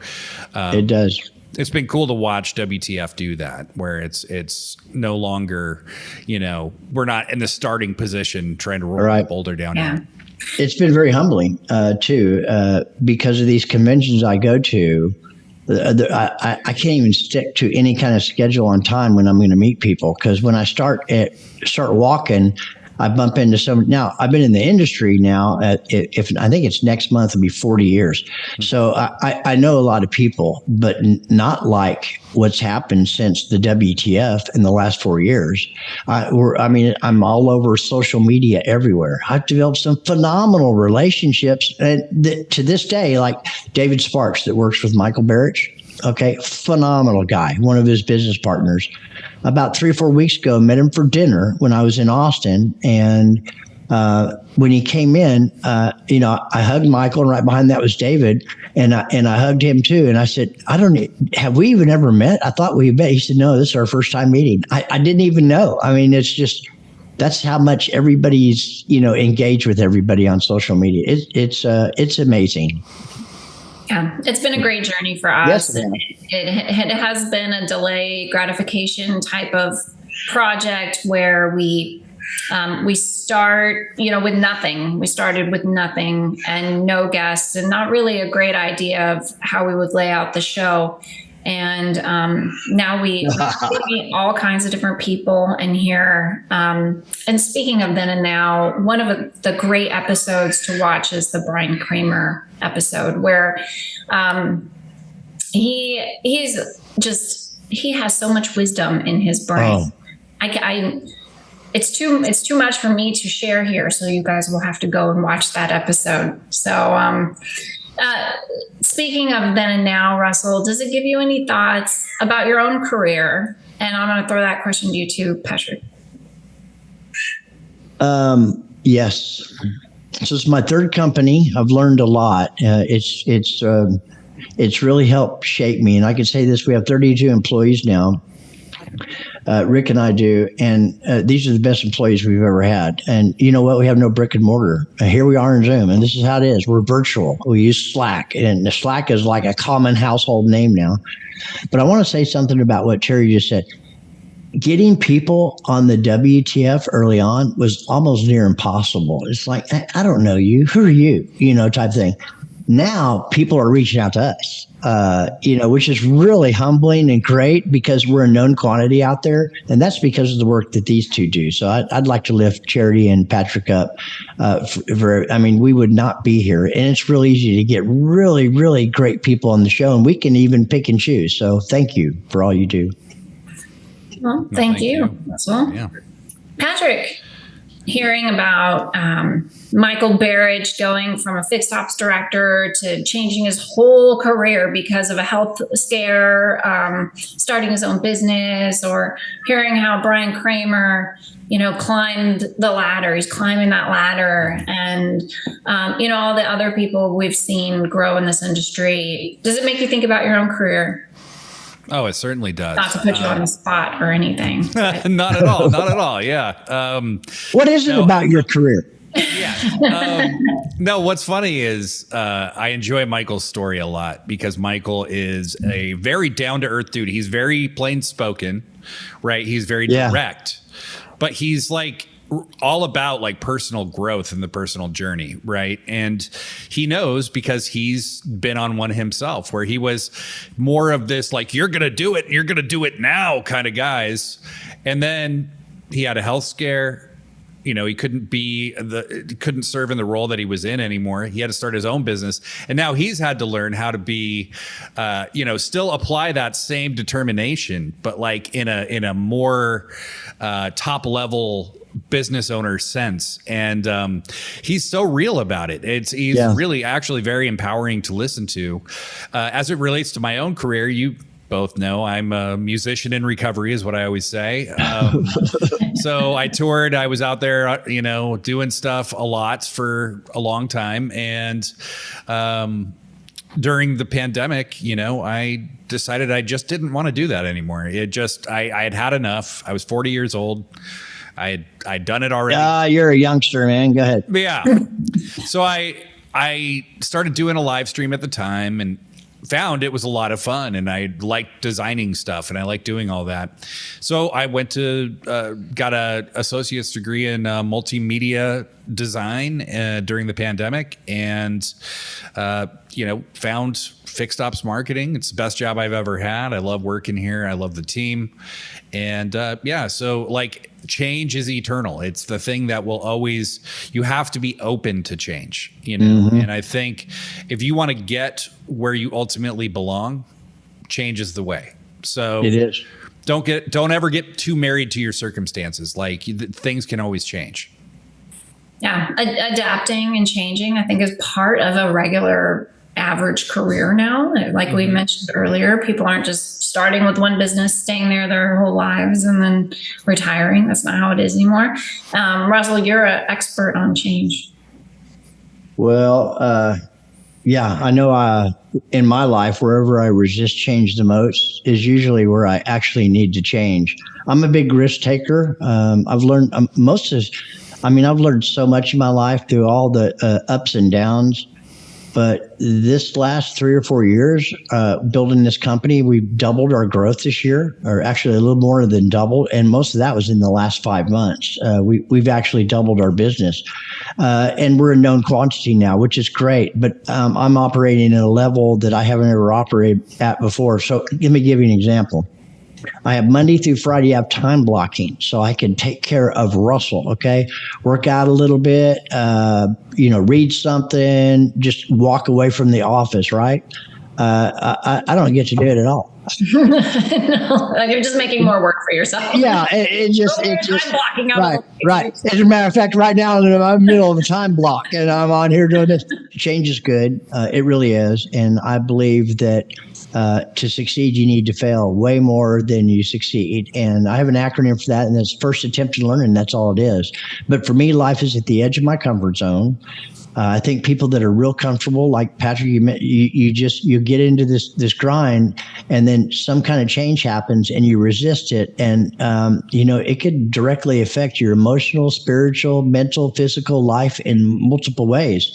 it does. It's been cool to watch WTF do that, where it's no longer, we're not in the starting position trying to roll a boulder downhill. Yeah. It's been very humbling too, because of these conventions I go to. I can't even stick to any kind of schedule on time when I'm going to meet people, because when I start walking, I bump into some. Now I've been in the industry now. If I think it's next month, it'll be 40 years. So I know a lot of people, but not like what's happened since the WTF in the last 4 years. I'm all over social media everywhere. I've developed some phenomenal relationships, and to this day, like David Sparks that works with Michael Barrich. Okay, phenomenal guy, one of his business partners. About 3 or 4 weeks ago, met him for dinner when I was in Austin. And when he came in, I hugged Michael, and right behind that was David. And I hugged him too. And I said, have we even ever met? I thought we met. He said, no, this is our first time meeting. I didn't even know. It's just, that's how much everybody's, engaged with everybody on social media. It's amazing. Yeah, it's been a great journey for us. Yes, it has been a delay gratification type of project where we start, with nothing. We started with nothing and no guests, and not really a great idea of how we would lay out the show. And now we meet all kinds of different people in here. And speaking of then and now, one of the great episodes to watch is the Brian Kramer episode, where he has so much wisdom in his brain. It's too much for me to share here, so you guys will have to go and watch that episode. So speaking of then and now, Russell, does it give you any thoughts about your own career? And I'm going to throw that question to you too, Patrick. Yes. So it's my third company. I've learned a lot. It's really helped shape me. And I can say this: we have 32 employees now, Rick and I do. And these are the best employees we've ever had. And you know what? We have no brick and mortar. Here we are in Zoom, and this is how it is. We're virtual. We use Slack, and the Slack is like a common household name now. But I want to say something about what Terry just said. Getting people on the WTF early on was almost near impossible. It's like, I don't know you. Who are you? Type thing. Now people are reaching out to us, which is really humbling and great because we're a known quantity out there. And that's because of the work that these two do. So I'd like to lift Charity and Patrick up. We would not be here. And it's real easy to get really, really great people on the show. And we can even pick and choose. So thank you for all you do. Well, thank you as well. Yeah. Patrick, hearing about Michael Barrage going from a FixedOPS director to changing his whole career because of a health scare, starting his own business, or hearing how Brian Kramer, climbed the ladder. He's climbing that ladder, and all the other people we've seen grow in this industry. Does it make you think about your own career? Oh, it certainly does. Not to put you on the spot or anything. Not at all. Not at all. Yeah. What is it about your career? Yeah. No, what's funny is I enjoy Michael's story a lot because Michael is a very down-to-earth dude. He's very plain spoken, right? He's very direct, but he's like all about like personal growth and the personal journey, right? And he knows because he's been on one himself where he was more of this like, you're going to do it now kind of guys. And then he had a health scare. He couldn't serve in the role that he was in anymore. He had to start his own business. And now he's had to learn how to be, still apply that same determination, but like in a more top level business owner sense. And he's so real about it. He's really actually very empowering to listen to. As it relates to my own career, you both know I'm a musician in recovery is what I always say. So I toured, I was out there, doing stuff a lot for a long time. And during the pandemic, I decided I just didn't want to do that anymore. I had had enough. I was 40 years old. I'd done it already. You're a youngster, man. Go ahead. Yeah. So I started doing a live stream at the time and found it was a lot of fun, and I liked designing stuff and I liked doing all that. So I went to got a associate's degree in multimedia design during the pandemic, and found FixedOPS marketing. It's the best job I've ever had. I love working here. I love the team. And so like change is eternal. It's the thing that will always, you have to be open to change, And I think if you want to get where you ultimately belong, change is the way. So it is. Don't ever get too married to your circumstances. Like things can always change. Yeah. Adapting and changing, I think, is part of a regular average career now. Like we mentioned earlier, people aren't just starting with one business, staying there their whole lives, and then retiring. That's not how it is anymore. Russell, you're an expert on change. Well, I know in my life, wherever I resist change the most is usually where I actually need to change. I'm a big risk taker. I've learned I've learned so much in my life through all the ups and downs. But this last 3 or 4 years, building this company, we've doubled our growth this year, or actually a little more than doubled. And most of that was in the last 5 months. We've actually doubled our business. And we're a known quantity now, which is great. But I'm operating at a level that I haven't ever operated at before. So let me give you an example. I have Monday through Friday, I have time blocking so I can take care of Russell. Okay. Work out a little bit, read something, just walk away from the office. Right. I don't get to do it at all. No, you're just making more work for yourself. Yeah. It just blocking out. Right. As a matter of fact, right now I'm in the middle of a time block and I'm on here doing this. Change is good. It really is. And I believe that to succeed, you need to fail way more than you succeed. And I have an acronym for that, and that's first attempt to learn, and that's all it is. But for me, life is at the edge of my comfort zone. I think people that are real comfortable, like Patrick, you get into this grind, and then some kind of change happens, and you resist it, and it could directly affect your emotional, spiritual, mental, physical life in multiple ways.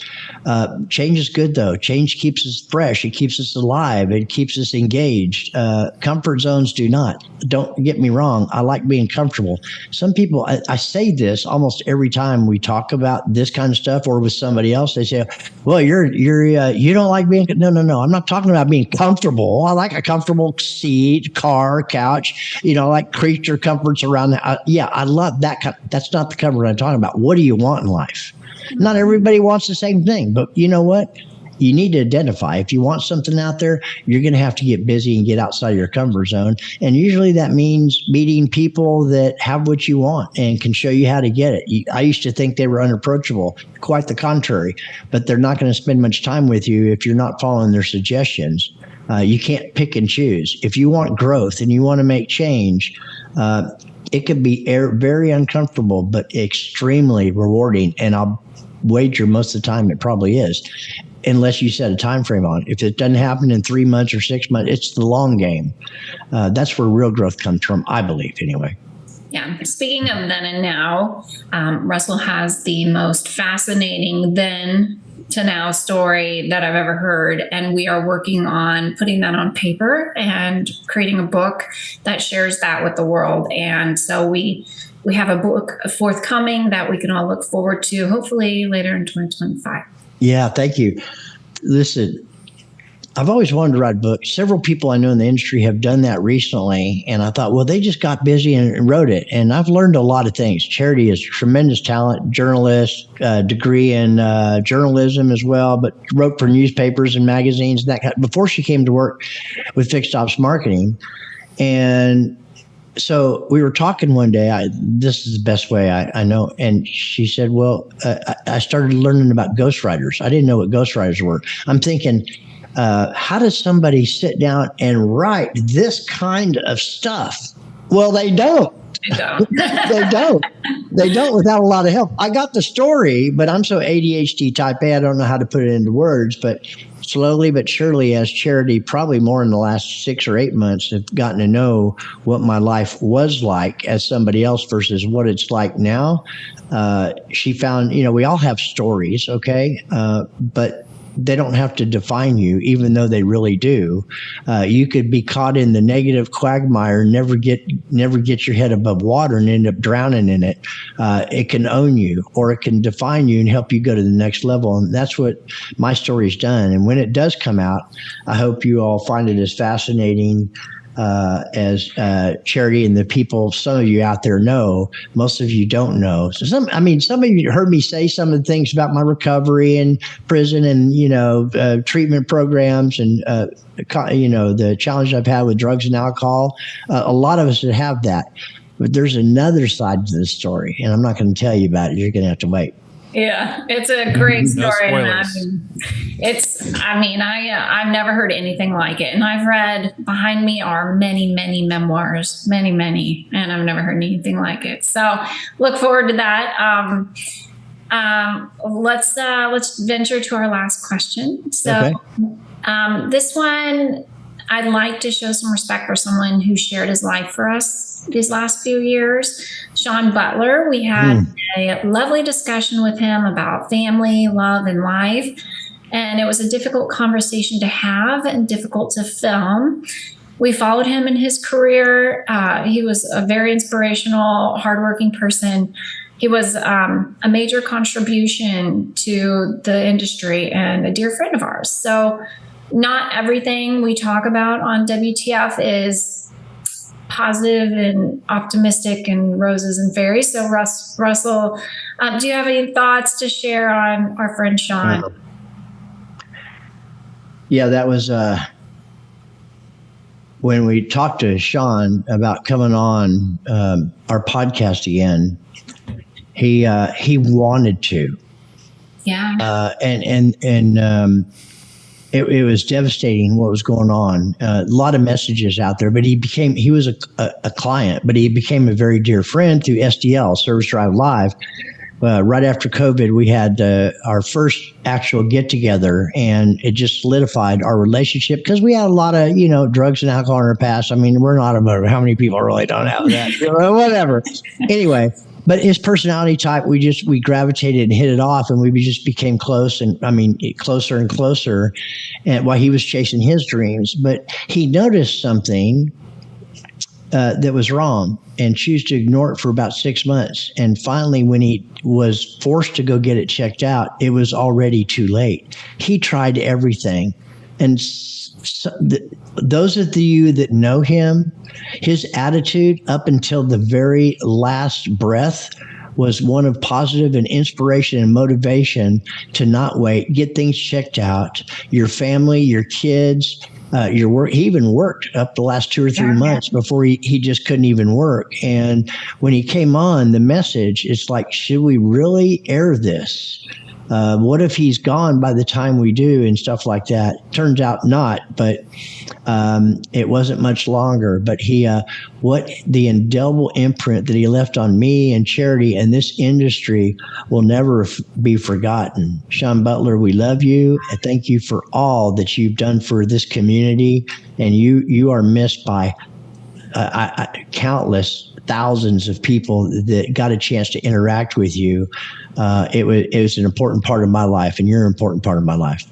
Change is good, though. Change keeps us fresh. It keeps us alive. It keeps us engaged. Comfort zones do not. Don't get me wrong. I like being comfortable. Some people, I say this almost every time we talk about this kind of stuff or with somebody else. They say, well, you don't like being, no. I'm not talking about being comfortable. I like a comfortable seat, car, couch, I like creature comforts around that. I love that. That's not the comfort I'm talking about. What do you want in life? Not everybody wants the same thing, but you know what? You need to identify. If you want something out there, you're going to have to get busy and get outside your comfort zone. And usually that means meeting people that have what you want and can show you how to get it. I used to think they were unapproachable. Quite the contrary. But they're not going to spend much time with you if you're not following their suggestions. You can't pick and choose. If you want growth and you want to make change, it could be very uncomfortable, but extremely rewarding. And I'll wager most of the time it probably is, unless you set a time frame on it. If it doesn't happen in 3 months or 6 months, it's the long game. That's where real growth comes from, I believe, anyway. Yeah. Speaking of then and now, Russell has the most fascinating then to now story that I've ever heard. And we are working on putting that on paper and creating a book that shares that with the world. And so we have a book forthcoming that we can all look forward to, hopefully later in 2025. Yeah, thank you. Listen, I've always wanted to write a book. Several people I know in the industry have done that recently. And I thought, well, they just got busy and wrote it. And I've learned a lot of things. Charity is tremendous talent, journalist, degree in journalism as well, but wrote for newspapers and magazines. Before she came to work with FixedOPS Marketing. And so we were talking one day, this is the best way I know. And she said, well, I started learning about ghostwriters. I didn't know what ghostwriters were. I'm thinking, how does somebody sit down and write this kind of stuff? Well, they don't. They don't without a lot of help. I got the story, but I'm so ADHD type A, I don't know how to put it into words. But slowly but surely, as Charity, probably more in the last 6 or 8 months, have gotten to know what my life was like as somebody else versus what it's like now. She found, we all have stories, okay? But they don't have to define you, even though they really do. You could be caught in the negative quagmire, never get your head above water and end up drowning in it. It can own you, or it can define you and help you go to the next level. And that's what my story's done. And when it does come out, I hope you all find it as fascinating as Charity and the people, some of you out there know, most of you don't know. So some of you heard me say some of the things about my recovery and prison and, treatment programs and, the challenge I've had with drugs and alcohol. A lot of us have that, but there's another side to the story, and I'm not going to tell you about it. You're going to have to wait. Yeah, it's a great story. No spoilers. I've never heard anything like it. And I've read, behind me are many, many memoirs, many, and I've never heard anything like it. So look forward to that. Let's venture to our last question. So okay. This one, I'd like to show some respect for someone who shared his life for us these last few years. Sean Butler, we had a lovely discussion with him about family, love, and life. And it was a difficult conversation to have and difficult to film. We followed him in his career. He was a very inspirational, hardworking person. He was a major contribution to the industry and a dear friend of ours. So not everything we talk about on WTF is positive and optimistic and roses and fairies. So Russell, do you have any thoughts to share on our friend Sean? Yeah, that was when we talked to Sean about coming on our podcast again. He wanted to. Yeah. It was devastating what was going on. A lot of messages out there, but he was a client, but he became a very dear friend through SDL, Service Drive Live. right after COVID, we had our first actual get together, and it just solidified our relationship because we had a lot of, drugs and alcohol in our past. I mean, we're not about how many people really don't have that, whatever. Anyway, but his personality type, we gravitated and hit it off, and we just became close, and closer and closer, and while he was chasing his dreams. But he noticed something that was wrong and choose to ignore it for about 6 months. And finally, when he was forced to go get it checked out, it was already too late. He tried everything. And those of you that know him, his attitude up until the very last breath was one of positive and inspiration and motivation to not wait, get things checked out, your family, your kids, your work. He even worked up the last 2 or 3 months before he just couldn't even work. And when he came on, the message, it's like, should we really air this? What if he's gone by the time we do and stuff like that? Turns out not, but it wasn't much longer. But what the indelible imprint that he left on me and Charity and this industry will never be forgotten. Sean Butler, we love you and thank you for all that you've done for this community. And you are missed by countless thousands of people that got a chance to interact with you. It was an important part of my life, and you're an important part of my life.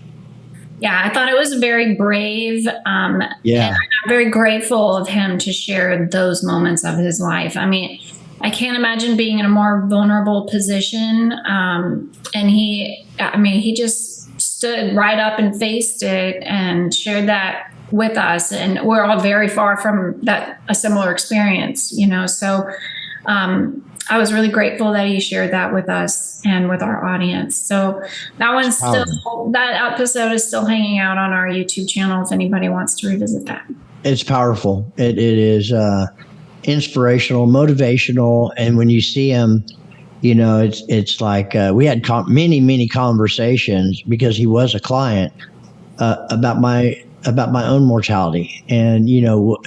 Yeah, I thought it was very brave. And I'm very grateful of him to share those moments of his life. I mean, I can't imagine being in a more vulnerable position. And he just stood right up and faced it and shared that with us. And we're all very far from a similar experience, so I was really grateful that he shared that with us and with our audience. So that episode is still hanging out on our YouTube channel if anybody wants to revisit that. It's powerful. It is inspirational, motivational. And when you see him, it's like we had many conversations because he was a client about my own mortality and,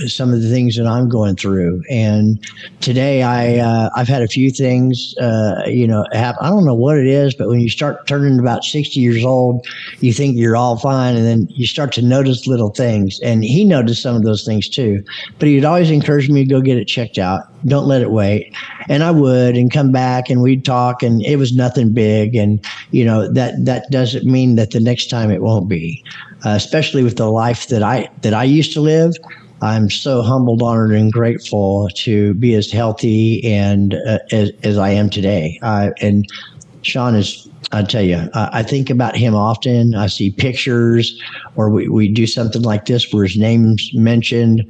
some of the things that I'm going through. And today I've had a few things, happen. I don't know what it is, but when you start turning about 60 years old, you think you're all fine. And then you start to notice little things. And he noticed some of those things too, but he'd always encourage me to go get it checked out. Don't let it wait. And I would, and come back and we'd talk, and it was nothing big. And, that doesn't mean that the next time it won't be, especially with the life that I used to live. I'm so humbled, honored, and grateful to be as healthy and as I am today. And Sean is, I tell you, I think about him often. I see pictures, or we do something like this where his name's mentioned.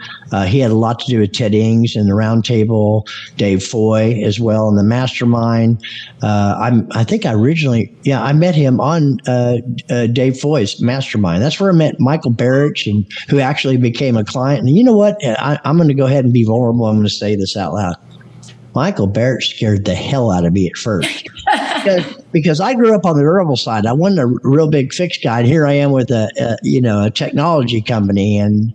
He had a lot to do with Ted Ings and the Roundtable, Dave Foy as well, and the Mastermind. I think I met him on Dave Foy's Mastermind. That's where I met Michael Barrich, and who actually became a client. And you know what? I'm going to go ahead and be vulnerable. I'm going to say this out loud. Michael Barrich scared the hell out of me at first because I grew up on the durable side. I wasn't a real big fixed guy. And here I am with a technology company, and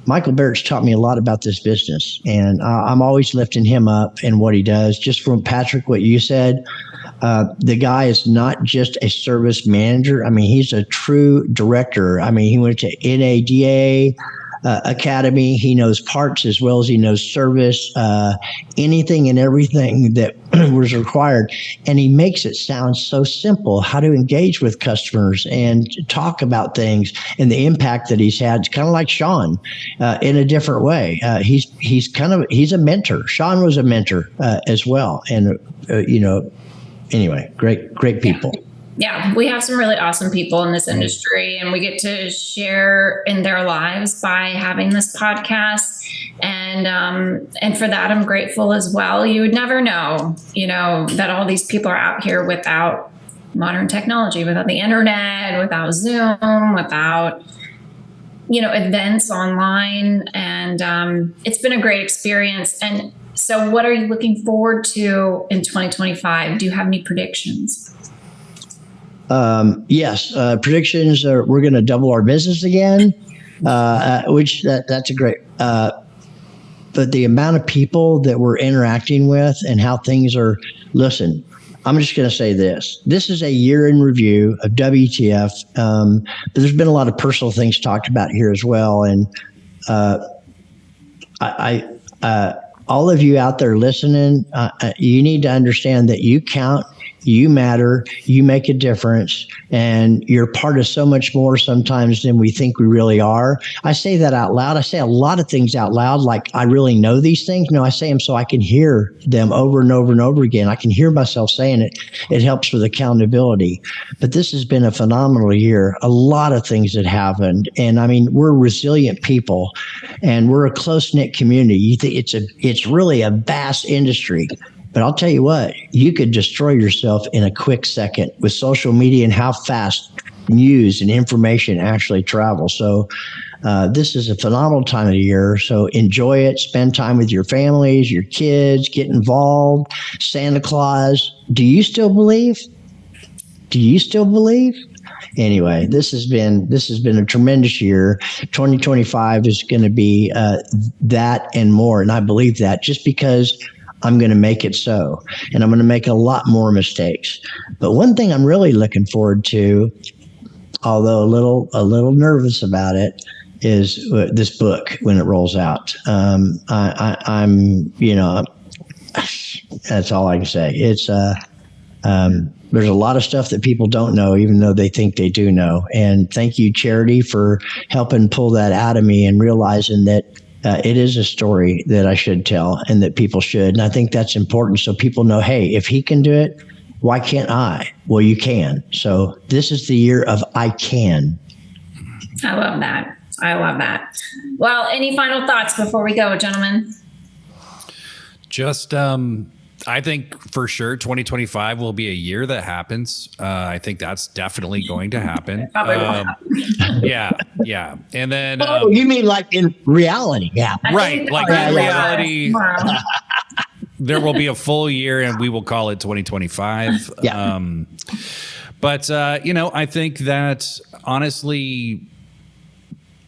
Michael Barrich taught me a lot about this business, and I'm always lifting him up and what he does. Just from Patrick, what you said, the guy is not just a service manager. I mean, he's a true director. I mean, he went to NADA Academy. He knows parts as well as he knows service, anything and everything that was required. And he makes it sound so simple how to engage with customers and talk about things and the impact that he's had. It's kind of like Sean in a different way. He's a mentor. Sean was a mentor as well. And, anyway, great people. Yeah, we have some really awesome people in this industry, and we get to share in their lives by having this podcast. And for that, I'm grateful as well. You would never know, that all these people are out here without modern technology, without the internet, without Zoom, without, events online. And it's been a great experience. And so what are you looking forward to in 2025? Do you have any predictions? Yes, predictions are we're going to double our business again, which that's a great, but the amount of people that we're interacting with and how things are, listen, I'm just going to say this. This is a year in review of WTF. But there's been a lot of personal things talked about here as well. And all of you out there listening, you need to understand that you count, you matter, you make a difference, and you're part of so much more sometimes than we think we really are. I say that out loud. I say a lot of things out loud, like I really know these things. No, I say them so I can hear them over and over and over again. I can hear myself saying it. It helps with accountability. But this has been a phenomenal year. A lot of things that happened. And I mean, we're resilient people and we're a close-knit community. You think it's really a vast industry. But I'll tell you what, you could destroy yourself in a quick second with social media and how fast news and information actually travel. So this is a phenomenal time of the year. So enjoy it. Spend time with your families, your kids, get involved. Santa Claus. Do you still believe? Do you still believe? Anyway, this has been a tremendous year. 2025 is going to be that and more. And I believe that just because I'm going to make it so, and I'm going to make a lot more mistakes. But one thing I'm really looking forward to, although a little nervous about it, is this book when it rolls out. I'm, that's all I can say. It's there's a lot of stuff that people don't know, even though they think they do know. And thank you, Charity, for helping pull that out of me and realizing that it is a story that I should tell and that people should. And I think that's important so people know, hey, if he can do it, why can't I? Well, you can. So this is the year of I can. I love that. I love that. Well, any final thoughts before we go, gentlemen? Just, I think for sure 2025 will be a year that happens. I think that's definitely going to happen. Yeah. And then you mean like in reality? Yeah. Right. Like in reality, there will be a full year and we will call it 2025. Yeah. But I think that honestly,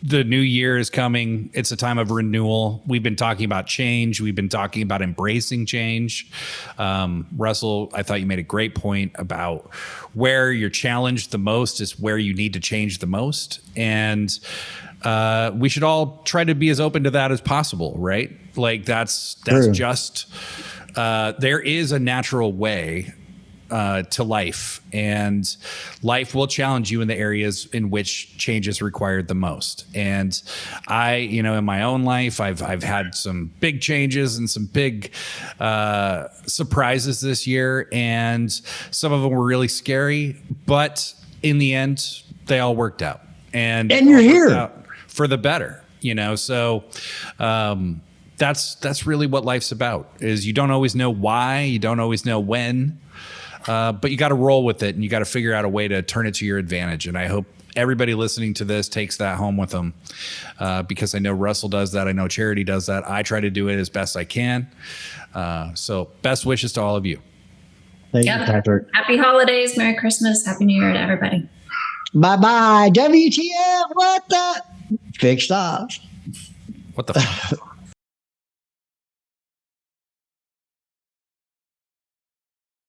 the new year is coming. It's a time of renewal. We've been talking about change. We've been talking about embracing change. Russell, I thought you made a great point about where you're challenged the most is where you need to change the most. And we should all try to be as open to that as possible, right? Like that's True. just, there is a natural way to life, and life will challenge you in the areas in which change is required the most. And I, in my own life, I've had some big changes and some big surprises this year, and some of them were really scary, but in the end, they all worked out. And you're here for the better, so that's really what life's about. Is you don't always know why, you don't always know when. But you got to roll with it and you got to figure out a way to turn it to your advantage. And I hope everybody listening to this takes that home with them because I know Russell does that. I know Charity does that. I try to do it as best I can. So best wishes to all of you. Thank you, Patrick. Happy holidays. Merry Christmas. Happy New Year to everybody. Bye-bye. WTF. What the? FixedOPS. What the fuck?